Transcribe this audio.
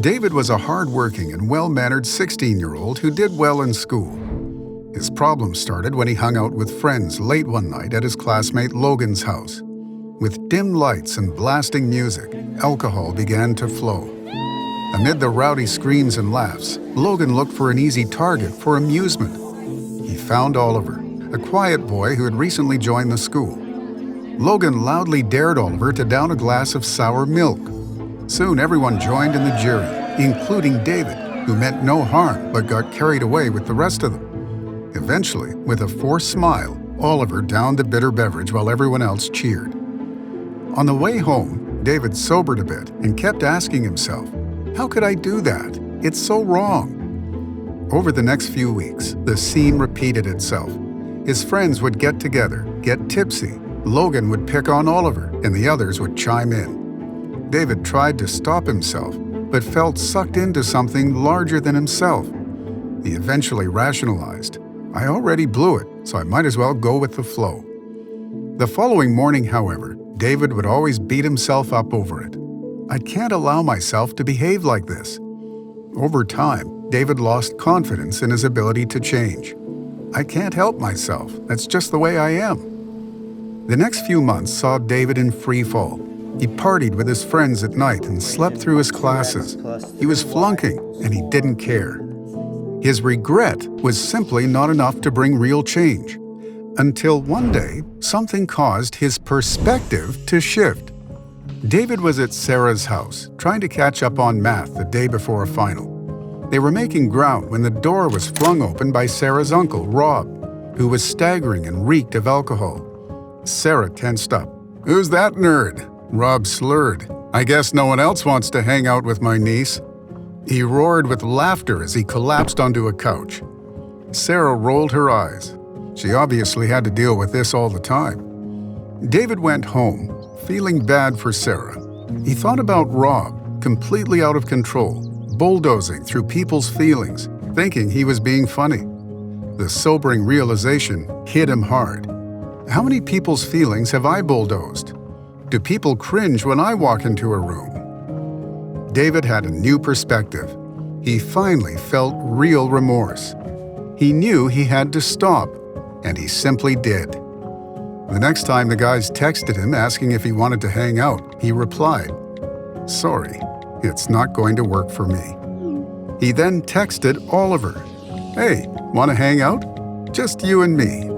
David was a hard-working and well-mannered 16-year-old who did well in school. His problems started when he hung out with friends late one night at his classmate Logan's house. With dim lights and blasting music, alcohol began to flow. Amid the rowdy screams and laughs, Logan looked for an easy target for amusement. He found Oliver, a quiet boy who had recently joined the school. Logan loudly dared Oliver to down a glass of sour milk. Soon everyone joined in the jeering, including David, who meant no harm but got carried away with the rest of them. Eventually, with a forced smile, Oliver downed the bitter beverage while everyone else cheered. On the way home, David sobered a bit and kept asking himself, "How could I do that? It's so wrong." Over the next few weeks, the scene repeated itself. His friends would get together, get tipsy, Logan would pick on Oliver, and the others would chime in. David tried to stop himself, but felt sucked into something larger than himself. He eventually rationalized, "I already blew it, so I might as well go with the flow." The following morning, however, David would always beat himself up over it. "I can't allow myself to behave like this." Over time, David lost confidence in his ability to change. "I can't help myself, that's just the way I am." The next few months saw David in free fall. He partied with his friends at night and slept through his classes. He was flunking, and he didn't care. His regret was simply not enough to bring real change. Until one day, something caused his perspective to shift. David was at Sarah's house, trying to catch up on math the day before a final. They were making ground when the door was flung open by Sarah's uncle, Rob, who was staggering and reeked of alcohol. Sarah tensed up. "Who's that nerd?" Rob slurred. "I guess no one else wants to hang out with my niece." He roared with laughter as he collapsed onto a couch. Sarah rolled her eyes. She obviously had to deal with this all the time. David went home, feeling bad for Sarah. He thought about Rob, completely out of control, bulldozing through people's feelings, thinking he was being funny. The sobering realization hit him hard. How many people's feelings have I bulldozed? Do people cringe when I walk into a room? David had a new perspective. He finally felt real remorse. He knew he had to stop, and he simply did. The next time the guys texted him asking if he wanted to hang out, he replied, "Sorry, it's not going to work for me." He then texted Oliver, "Hey, want to hang out? Just you and me."